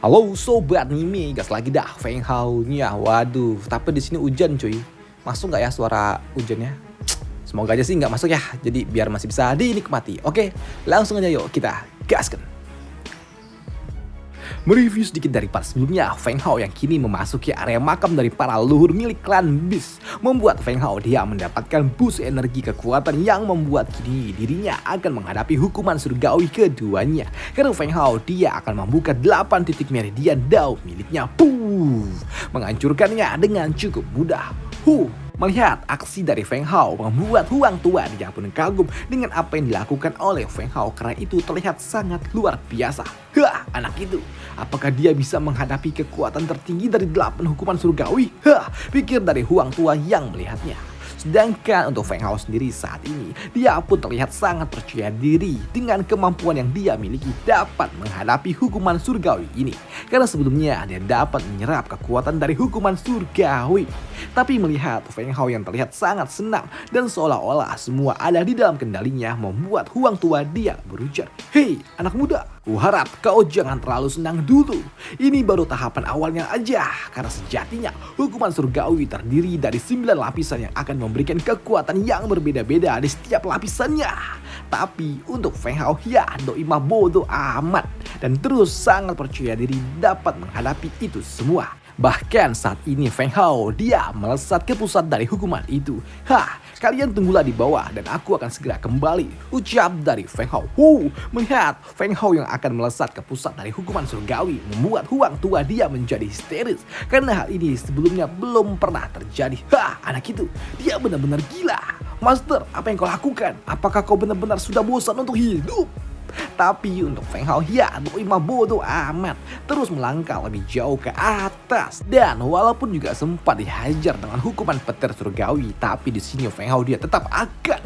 Halo sobat anime, gas lagi dah Feng Hao-nya. Waduh, tapi di sini hujan cuy. Masuk nggak ya suara hujannya? Semoga aja sih nggak masuk ya. Jadi biar masih bisa dinikmati. Oke, langsung aja yuk kita gaskan. Mereview sedikit dari part sebelumnya, Feng Hao yang kini memasuki area makam dari para leluhur milik klan Beast membuat Feng Hao dia mendapatkan boost energi kekuatan yang membuat kini dirinya akan menghadapi hukuman surgawi keduanya. Karena Feng Hao dia akan membuka 8 titik meridian Dao miliknya, menghancurkannya dengan cukup mudah. Melihat aksi dari Feng Hao membuat Huang Tua dia pun kagum dengan apa yang dilakukan oleh Feng Hao karena itu terlihat sangat luar biasa. Anak itu, apakah dia bisa menghadapi kekuatan tertinggi dari 8 hukuman surgawi? Pikir dari Huang Tua yang melihatnya. Sedangkan untuk Feng Hao sendiri saat ini, dia pun terlihat sangat percaya diri dengan kemampuan yang dia miliki dapat menghadapi hukuman surgawi ini. Karena sebelumnya dia dapat menyerap kekuatan dari hukuman surgawi. Tapi melihat Feng Hao yang terlihat sangat senang dan seolah-olah semua ada di dalam kendalinya membuat Huang Tua dia berujar, "Hei anak muda, kuharap kau jangan terlalu senang dulu. Ini baru tahapan awalnya aja. Karena sejatinya hukuman surgawi terdiri dari 9 lapisan yang akan memberikan kekuatan yang berbeda-beda di setiap lapisannya." Tapi untuk Feng Hao ya doi mah bodoh amat dan terus sangat percaya diri dapat menghadapi itu semua. Bahkan saat ini Feng Hao dia melesat ke pusat dari hukuman itu. Kalian tunggulah di bawah dan aku akan segera kembali, ucap dari Feng Hao. Melihat Feng Hao yang akan melesat ke pusat dari hukuman surgawi membuat Huang Tua dia menjadi histeris karena hal ini sebelumnya belum pernah terjadi. Anak itu dia benar-benar gila. Master, apa yang kau lakukan? Apakah kau benar-benar sudah bosan untuk hidup? Tapi untuk Feng Hao ya doi mah bodoh amat, terus melangkah lebih jauh ke atas dan walaupun juga sempat dihajar dengan hukuman petir surgawi, tapi di sini Feng Hao dia tetap akan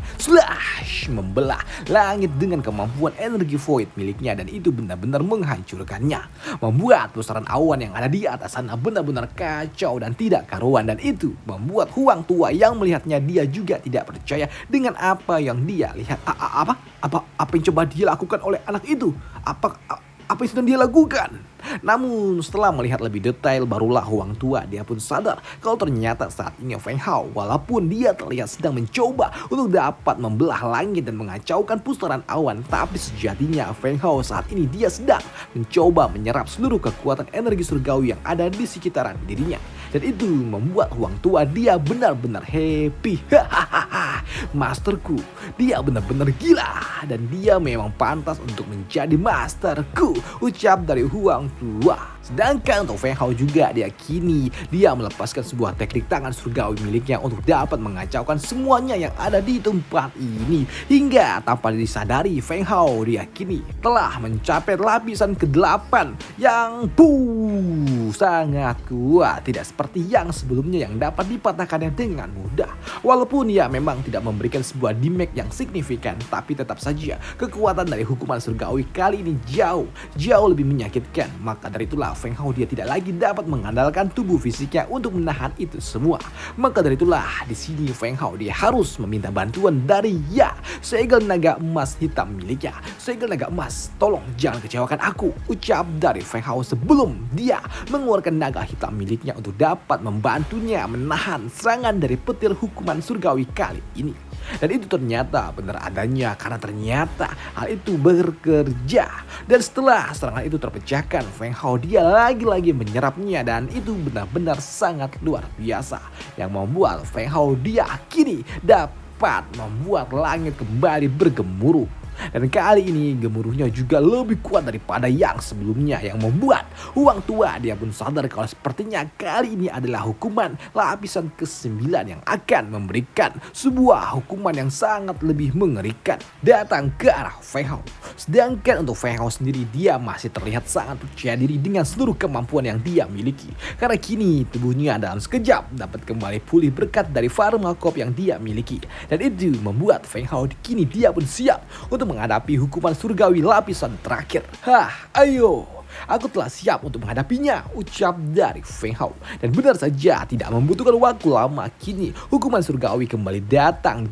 membelah langit dengan kemampuan energi void miliknya dan itu benar-benar menghancurkannya, membuat pusaran awan yang ada di atas sana benar-benar kacau dan tidak karuan dan itu membuat Huang Tua yang melihatnya dia juga tidak percaya dengan apa yang dia lihat. Apa yang coba dia lakukan oleh anak itu? Apa yang sedang dia lakukan? Namun setelah melihat lebih detail barulah Huang Tua dia pun sadar kalau ternyata saat ini Feng Hao walaupun dia terlihat sedang mencoba untuk dapat membelah langit dan mengacaukan pusaran awan, tapi sejatinya Feng Hao saat ini dia sedang mencoba menyerap seluruh kekuatan energi surgawi yang ada di sekitaran dirinya. Dan itu membuat Huang Tua dia benar-benar happy. Masterku, dia benar-benar gila dan dia memang pantas untuk menjadi masterku, ucap dari Huang Tua. Sedangkan untuk Feng Hao juga dia kini dia melepaskan sebuah teknik tangan surgawi miliknya untuk dapat mengacaukan semuanya yang ada di tempat ini. Hingga tanpa disadari Feng Hao dia kini telah mencapai lapisan ke-8 yang sangat kuat. Tidak seperti yang sebelumnya yang dapat dipatahkannya dengan mudah. Walaupun ya memang tidak memberikan sebuah damage yang signifikan, tapi tetap saja kekuatan dari hukuman surgawi kali ini jauh lebih menyakitkan. Maka dari itulah Feng Hao dia tidak lagi dapat mengandalkan tubuh fisiknya untuk menahan itu semua. Maka dari itulah di sini Feng Hao dia harus meminta bantuan dari segel naga emas hitam miliknya. Segel naga emas, tolong jangan kecewakan aku, ucap dari Feng Hao sebelum dia mengeluarkan naga hitam miliknya untuk dapat membantunya menahan serangan dari petir hukuman surgawi kali ini. Dan itu ternyata benar adanya karena ternyata hal itu bekerja. Dan setelah serangan itu terpecahkan, Feng Hao dia lagi-lagi menyerapnya dan itu benar-benar sangat luar biasa yang membuat Feng Hao dia kini dapat membuat langit kembali bergemuruh. Dan kali ini gemuruhnya juga lebih kuat daripada yang sebelumnya yang membuat Huang Tua dia pun sadar kalau sepertinya kali ini adalah hukuman lapisan ke-9 yang akan memberikan sebuah hukuman yang sangat lebih mengerikan datang ke arah Feng Hao. Sedangkan untuk Feng Hao sendiri dia masih terlihat sangat percaya diri dengan seluruh kemampuan yang dia miliki. Karena kini tubuhnya dalam sekejap dapat kembali pulih berkat dari farmakop yang dia miliki. Dan itu membuat Feng Hao kini dia pun siap untuk menghadapi hukuman surgawi lapisan terakhir. Ayo Aku telah siap untuk menghadapinya, ucap dari Feng Hao. Dan benar saja, tidak membutuhkan waktu lama, kini hukuman surgawi kembali datang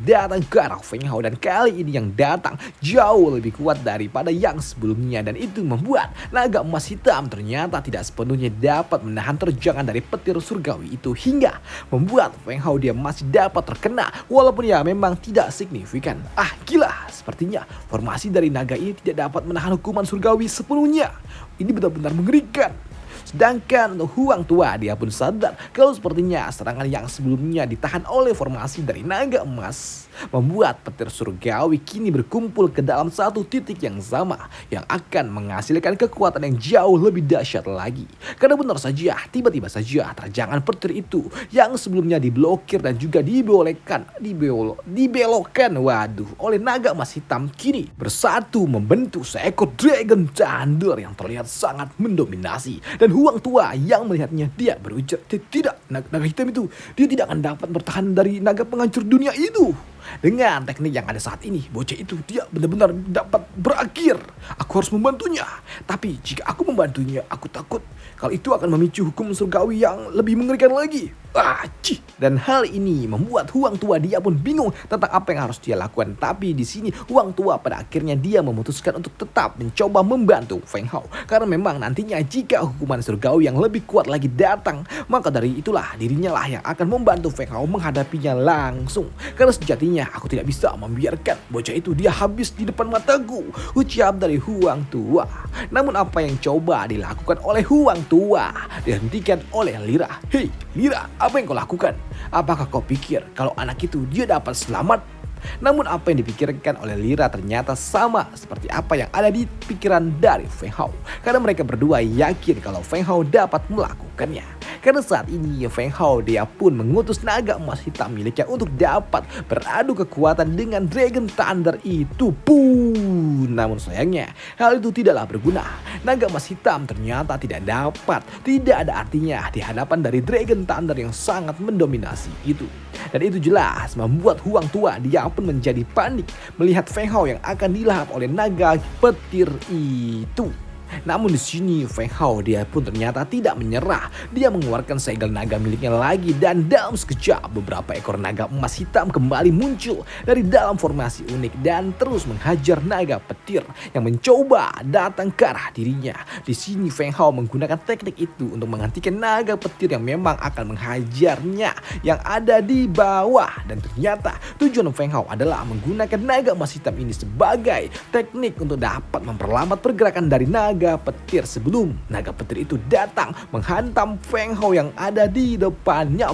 ke arah Feng Hao. Dan kali ini yang datang jauh lebih kuat daripada yang sebelumnya. Dan itu membuat naga emas hitam ternyata tidak sepenuhnya dapat menahan terjangan dari petir surgawi itu. Hingga membuat Feng Hao dia masih dapat terkena, walaupun ya memang tidak signifikan. Gila, sepertinya formasi dari naga ini tidak dapat menahan hukuman surgawi sepenuhnya. Ini benar-benar mengerikan. Sedangkan untuk Huang Tua, dia pun sadar kalau sepertinya serangan yang sebelumnya ditahan oleh formasi dari naga emas membuat petir surgawi kini berkumpul ke dalam satu titik yang sama, yang akan menghasilkan kekuatan yang jauh lebih dahsyat lagi. Karena benar saja, tiba-tiba saja terjangan petir itu yang sebelumnya diblokir dan juga dibelokkan oleh naga emas hitam kini bersatu membentuk seekor Dragon Thunder yang terlihat sangat mendominasi. Dan Huang Tua yang melihatnya, dia berujar, tidak, naga hitam itu dia tidak akan dapat bertahan dari naga penghancur dunia itu. Dengan teknik yang ada saat ini, bocah itu dia benar-benar dapat berakhir. Aku harus membantunya. Tapi jika aku membantunya, aku takut kalau itu akan memicu hukum surgawi yang lebih mengerikan lagi. Dan hal ini membuat Huang Tua dia pun bingung tentang apa yang harus dia lakukan. Tapi di sini Huang Tua pada akhirnya dia memutuskan untuk tetap mencoba membantu Feng Hao. Karena memang nantinya jika hukuman surgawi yang lebih kuat lagi datang, maka dari itulah dirinya lah yang akan membantu Feng Hao menghadapinya langsung. Karena sejatinya aku tidak bisa membiarkan bocah itu dia habis di depan mataku, ucap dari Huang Tua. Namun apa yang coba dilakukan oleh Huang Tua dihentikan oleh Lira. Hei Lira, apa yang kau lakukan? Apakah kau pikir kalau anak itu dia dapat selamat? Namun apa yang dipikirkan oleh Lira ternyata sama seperti apa yang ada di pikiran dari Feng Hao. Karena mereka berdua yakin kalau Feng Hao dapat melakukannya. Karena saat ini Feng Hao dia pun mengutus naga emas hitam miliknya untuk dapat beradu kekuatan dengan Dragon Thunder itu. Namun sayangnya hal itu tidaklah berguna. Naga emas hitam ternyata tidak ada artinya di hadapan dari Dragon Thunder yang sangat mendominasi itu. Dan itu jelas membuat Huang Tua dia pun menjadi panik melihat Feng Hao yang akan dilahap oleh naga petir itu. Namun di sini Feng Hao dia pun ternyata tidak menyerah. Dia mengeluarkan segel naga miliknya lagi dan dalam sekejap beberapa ekor naga emas hitam kembali muncul dari dalam formasi unik dan terus menghajar naga petir yang mencoba datang ke arah dirinya. Di sini Feng Hao menggunakan teknik itu untuk menghentikan naga petir yang memang akan menghajarnya yang ada di bawah. Dan ternyata tujuan Feng Hao adalah menggunakan naga emas hitam ini sebagai teknik untuk dapat memperlambat pergerakan dari naga petir sebelum naga petir itu datang menghantam Feng Hao yang ada di depannya.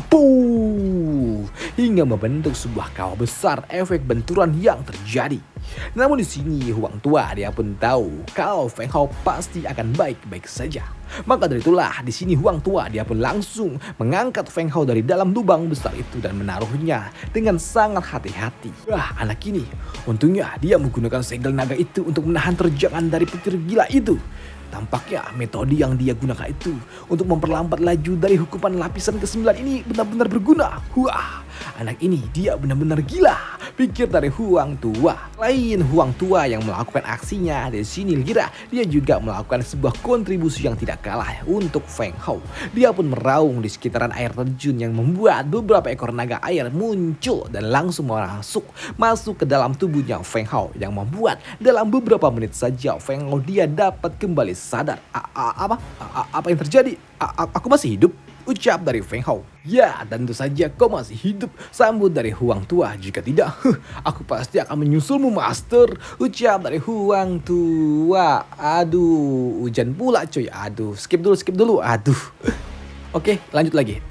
Hingga membentuk sebuah kawah besar efek benturan yang terjadi. Namun di sini Huang Tua dia pun tahu kalau Feng Hao pasti akan baik-baik saja. Maka dari itulah di sini Huang Tua dia pun langsung mengangkat Feng Hao dari dalam lubang besar itu dan menaruhnya dengan sangat hati-hati. Anak ini untungnya dia menggunakan segel naga itu untuk menahan terjangan dari petir gila itu. Tampaknya metode yang dia gunakan itu untuk memperlambat laju dari hukuman lapisan ke-9 ini benar-benar berguna. Anak ini dia benar-benar gila, pikir dari Huang Tua. Lain Huang Tua yang melakukan aksinya, di sini Lira dia juga melakukan sebuah kontribusi yang tidak kalah untuk Feng Hao. Dia pun meraung di sekitaran air terjun yang membuat beberapa ekor naga air muncul dan langsung masuk ke dalam tubuhnya Feng Hao yang membuat dalam beberapa menit saja Feng Hao dia dapat kembali sadar. Apa yang terjadi? Aku masih hidup, ucap dari Feng Hao. Ya, tentu saja kau masih hidup, sambut dari Huang Tua. Jika tidak, aku pasti akan menyusulmu, Master, ucap dari Huang Tua. Aduh, hujan pula coy. Aduh, skip dulu. Aduh. Oke, lanjut lagi.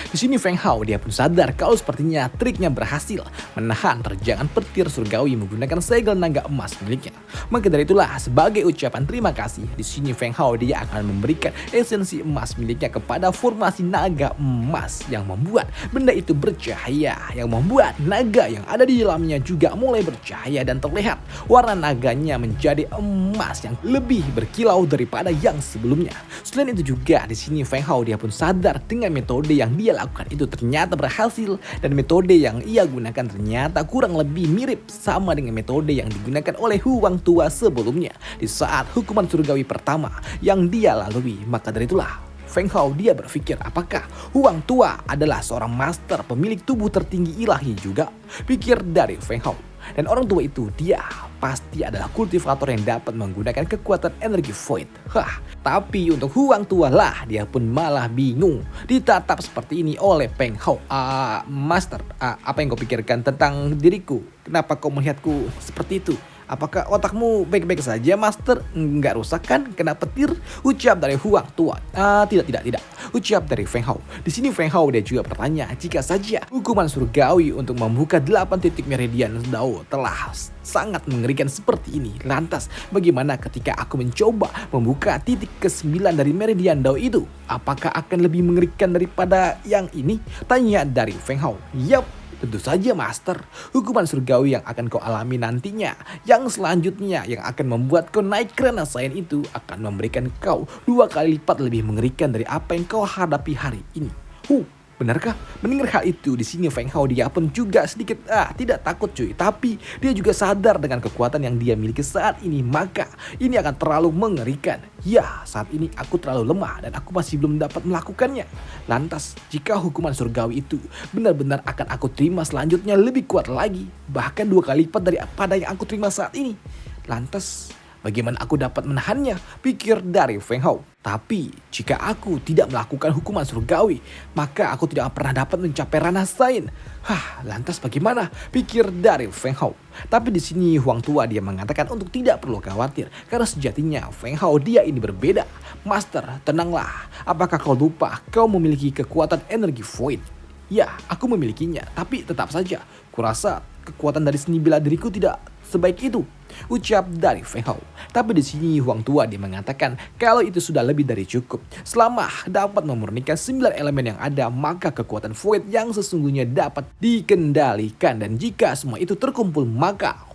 Di sini Feng Hao dia pun sadar kalau sepertinya triknya berhasil menahan terjangan petir surgawi menggunakan segel naga emas miliknya. Maka dari itulah sebagai ucapan terima kasih, di sini Feng Hao dia akan memberikan esensi emas miliknya kepada formasi naga emas yang membuat benda itu bercahaya, yang membuat naga yang ada di dalamnya juga mulai bercahaya dan terlihat warna naganya menjadi emas yang lebih berkilau daripada yang sebelumnya. Selain itu juga di sini Feng Hao dia dia pun sadar dengan metode yang dia lakukan itu ternyata berhasil. Dan metode yang ia gunakan ternyata kurang lebih mirip sama dengan metode yang digunakan oleh Huang Tua sebelumnya di saat hukuman surgawi pertama yang dia lalui. Maka dari itulah Feng Hao dia berpikir apakah Huang Tua adalah seorang master pemilik tubuh tertinggi ilahi juga? Pikir dari Feng Hao. Dan orang tua itu dia pasti adalah kultivator yang dapat menggunakan kekuatan energi void. Tapi untuk Huang Tua lah dia pun malah bingung ditatap seperti ini oleh Feng Hao. Master, apa yang kau pikirkan tentang diriku? Kenapa kau melihatku seperti itu? Apakah otakmu baik-baik saja, Master? Nggak rusak kan? Kena petir? Ucap dari Huang Tua. Tidak. Ucap dari Feng Hao. Di sini Feng Hao dia juga bertanya, jika saja hukuman surgawi untuk membuka 8 titik meridian Dao telah sangat mengerikan seperti ini, lantas bagaimana ketika aku mencoba membuka titik ke-9 dari meridian Dao itu? Apakah akan lebih mengerikan daripada yang ini? Tanya dari Feng Hao. Yap. Tentu saja, Master. Hukuman surgawi yang akan kau alami nantinya, yang selanjutnya yang akan membuat kau naik kerana sains itu akan memberikan kau 2 kali lipat lebih mengerikan dari apa yang kau hadapi hari ini. Benarkah? Mendengar hal itu, di sini Feng Hao dia pun juga sedikit tidak takut cuy, tapi dia juga sadar dengan kekuatan yang dia miliki saat ini, maka ini akan terlalu mengerikan. Ya, saat ini aku terlalu lemah dan aku masih belum dapat melakukannya. Lantas, jika hukuman surgawi itu benar-benar akan aku terima selanjutnya lebih kuat lagi, bahkan 2 kali lipat daripada yang aku terima saat ini. Lantas, bagaimana aku dapat menahannya? Pikir dari Feng Hao. Tapi jika aku tidak melakukan hukuman surgawi, maka aku tidak pernah dapat mencapai ranah sains. Lantas bagaimana? Pikir dari Feng Hao. Tapi di sini Huang Tua dia mengatakan untuk tidak perlu khawatir, karena sejatinya Feng Hao dia ini berbeda. Master, tenanglah. Apakah kau lupa kau memiliki kekuatan energi void? Ya, aku memilikinya, tapi tetap saja kurasa kekuatan dari seni bela diriku tidak sebaik itu. Ucap dari Feng Hao. Tapi di sini Huang Tua dia mengatakan kalau itu sudah lebih dari cukup. Selama dapat memurnikan 9 elemen yang ada, maka kekuatan void yang sesungguhnya dapat dikendalikan. Dan jika semua itu terkumpul, maka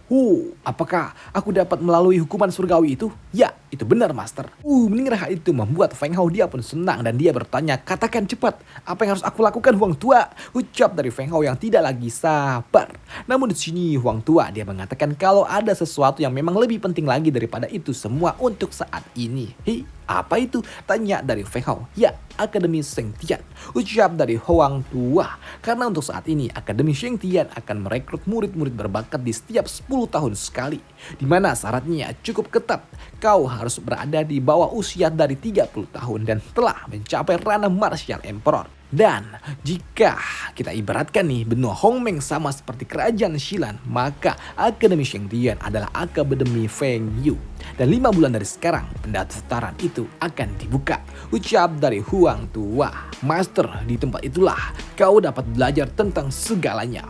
apakah aku dapat melalui hukuman surgawi itu? Ya, itu benar, Master. Mendengar hal itu membuat Feng Hao dia pun senang dan dia bertanya, katakan cepat, apa yang harus aku lakukan, Huang Tua? Ucap dari Feng Hao yang tidak lagi sabar. Namun di sini Huang Tua dia mengatakan kalau ada sesuatu yang memang lebih penting lagi daripada itu semua untuk saat ini. Apa itu? Tanya dari Feng Hao. Ya, Akademi Sheng Tian. Ucap dari Huang Tua. Karena untuk saat ini Akademi Sheng Tian akan merekrut murid-murid berbakat di setiap 10 tahun sekali. Dimana syaratnya cukup ketat. Kau harus berada di bawah usia dari 30 tahun dan telah mencapai ranah Martial Emperor. Dan jika kita ibaratkan nih benua Hongmeng sama seperti kerajaan Xilan, maka Akademi Sheng Tian adalah Akademi Feng Yu. Dan 5 bulan dari sekarang pendaftaran itu akan dibuka. Ucap dari Huang Tua. Master, di tempat itulah kau dapat belajar tentang segalanya.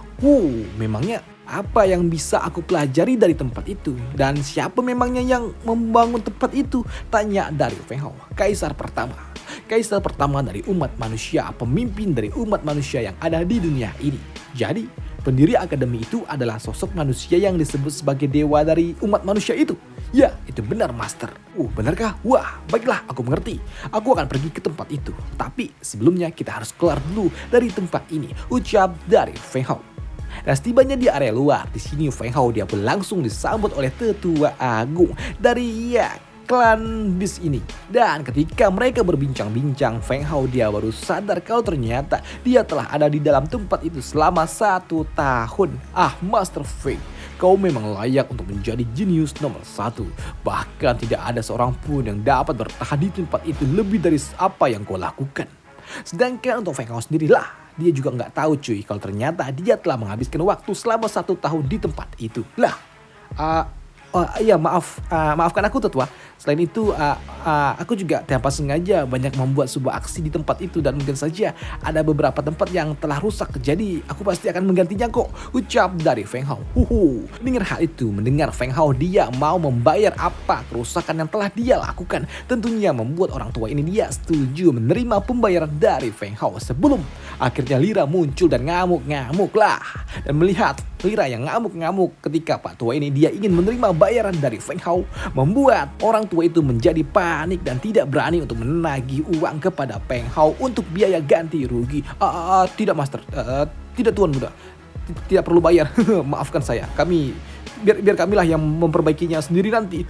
Memangnya apa yang bisa aku pelajari dari tempat itu? Dan siapa memangnya yang membangun tempat itu? Tanya dari Feng Hao. Kaisar pertama dari umat manusia, pemimpin dari umat manusia yang ada di dunia ini. Jadi, pendiri akademi itu adalah sosok manusia yang disebut sebagai dewa dari umat manusia itu. Ya, itu benar, Master. Benarkah? Wah, baiklah, aku mengerti. Aku akan pergi ke tempat itu. Tapi sebelumnya kita harus keluar dulu dari tempat ini. Ucap dari Feng Hao. Dan setibanya di area luar, di sini Feng Hao dia pun langsung disambut oleh tetua agung dari klan bis ini. Dan ketika mereka berbincang-bincang, Feng Hao dia baru sadar kalau ternyata dia telah ada di dalam tempat itu selama 1 tahun. Master Feng, kau memang layak untuk menjadi jenius nomor 1. Bahkan tidak ada seorang pun yang dapat bertahan di tempat itu lebih dari apa yang kau lakukan. Sedangkan untuk Feng Hao sendirilah, dia juga nggak tahu cuy kalau ternyata dia telah menghabiskan waktu selama 1 tahun di tempat itu. Iya, maafkan aku tetua. Selain itu aku juga tanpa sengaja banyak membuat sebuah aksi di tempat itu dan mungkin saja ada beberapa tempat yang telah rusak. Jadi aku pasti akan menggantinya kok. Ucap dari Feng Hao. Mendengar hal itu, Feng Hao dia mau membayar apa kerusakan yang telah dia lakukan. Tentunya membuat orang tua ini dia setuju menerima pembayaran dari Feng Hao. Sebelum akhirnya Lira muncul dan ngamuk-ngamuk lah. Dan melihat Lira yang ngamuk-ngamuk ketika Pak tua ini dia ingin menerima bayaran dari Feng Hao, membuat orang tua itu menjadi panik dan tidak berani untuk menagih uang kepada Feng Hao untuk biaya ganti rugi. Tidak master, tidak tuan muda, tidak perlu bayar. Maafkan saya, biar kamilah yang memperbaikinya sendiri nanti.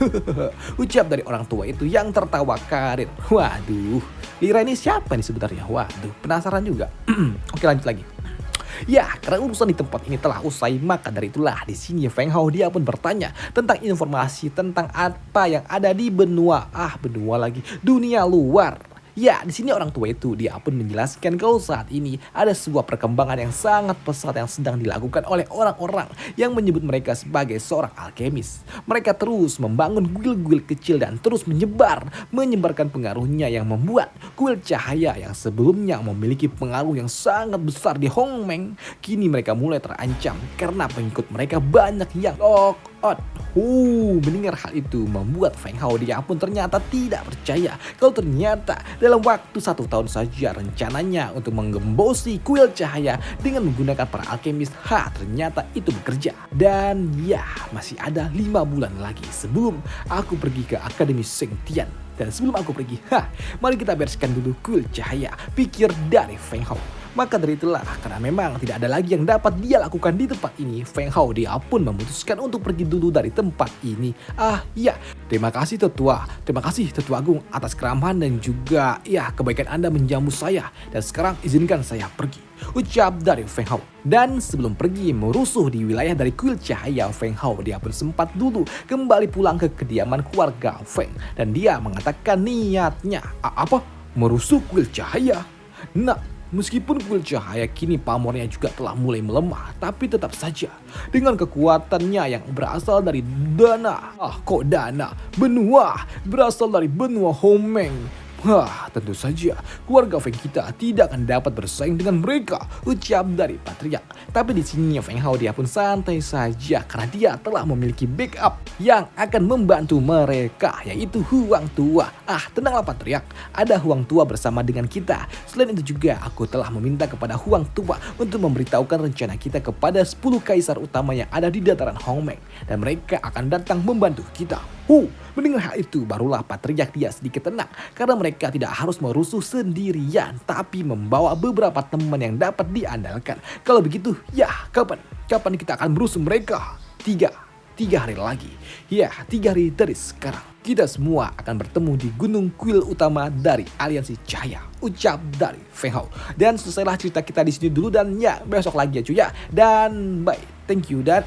Ucap dari orang tua itu yang tertawa karir. Waduh, Lira ini siapa nih sebenarnya? Waduh, penasaran juga. Oke, lanjut lagi. Ya, karena urusan di tempat ini telah usai, maka dari itulah di sini Feng Hao dia pun bertanya tentang informasi tentang apa yang ada di benua lagi, dunia luar. Ya, di sini orang tua itu dia pun menjelaskan kalau saat ini ada sebuah perkembangan yang sangat pesat yang sedang dilakukan oleh orang-orang yang menyebut mereka sebagai seorang alkemis. Mereka terus membangun kuil-kuil kecil dan terus menyebarkan pengaruhnya yang membuat kuil cahaya yang sebelumnya memiliki pengaruh yang sangat besar di Hongmeng, kini mereka mulai terancam karena pengikut mereka banyak yang lock out. Mendengar hal itu membuat Feng Hao dia pun ternyata tidak percaya kalau ternyata dalam waktu 1 tahun saja rencananya untuk menggembosi kuil cahaya dengan menggunakan para alkemis, ternyata itu bekerja. Dan ya, masih ada 5 bulan lagi sebelum aku pergi ke Akademi Sengtian. Dan sebelum aku pergi, mari kita bereskan dulu kuil cahaya, pikir dari Feng Hao. Maka dari itulah, karena memang tidak ada lagi yang dapat dia lakukan di tempat ini, Feng Hao dia pun memutuskan untuk pergi dulu dari tempat ini. Ya, terima kasih tetua, terima kasih tetua agung atas keramahan dan juga kebaikan Anda menjamu saya. Dan sekarang izinkan saya pergi, ucap dari Feng Hao. Dan sebelum pergi merusuh di wilayah dari kuil cahaya, Feng Hao dia pun sempat dulu kembali pulang ke kediaman keluarga Feng. Dan dia mengatakan niatnya, merusuh kuil cahaya? Nah, meskipun kuil cahaya kini pamornya juga telah mulai melemah, tapi tetap saja dengan kekuatannya yang berasal dari dana. Benua berasal dari benua Hongmeng. Tentu saja keluarga Feng kita tidak akan dapat bersaing dengan mereka, ucap dari patriark. Tapi di sini Feng Hao dia pun santai saja karena dia telah memiliki backup yang akan membantu mereka, yaitu Huang Tua. Tenanglah patriark, ada Huang Tua bersama dengan kita. Selain itu juga aku telah meminta kepada Huang Tua untuk memberitahukan rencana kita kepada 10 kaisar utama yang ada di dataran Hongmeng, dan mereka akan datang membantu kita. Mendengar hal itu barulah patriark dia sedikit tenang karena mereka tidak harus merusuh sendirian, tapi membawa beberapa teman yang dapat diandalkan. Kalau begitu, kapan kita akan merusuh mereka? 3 hari lagi. 3 hari dari sekarang. Kita semua akan bertemu di gunung kuil utama dari Aliansi Cahaya, ucap dari Feng Hao. Dan selesailah cerita kita di sini dulu, dan besok lagi ya cuy ya. Dan bye, thank you, dan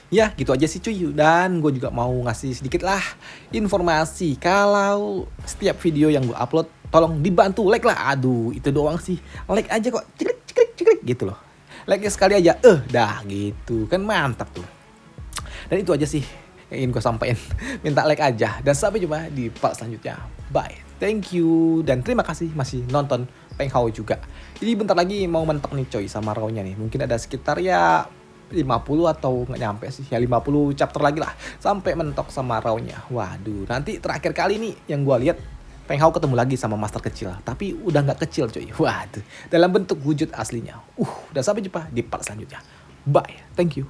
ya gitu aja sih cuy. Dan gue juga mau ngasih sedikit lah informasi kalau setiap video yang gue upload tolong dibantu like lah. Itu doang sih, like aja kok, ciklik gitu loh. Like sekali aja, dah gitu kan, mantap tuh. Dan itu aja sih yang ingin gue sampaikan. Minta like aja, dan sampai jumpa di part selanjutnya. Bye, thank you, dan terima kasih masih nonton Feng Hao juga. Jadi bentar lagi mau mentok nih coy sama raw-nya nih. Mungkin ada sekitar 50 atau nggak nyampe sih, 50 chapter lagi lah sampai mentok sama raw-nya. Waduh, nanti terakhir kali nih yang gue lihat Feng Hao ketemu lagi sama master kecil, tapi udah nggak kecil coy. Waduh, dalam bentuk wujud aslinya. Dan sampai jumpa di part selanjutnya. Bye, thank you.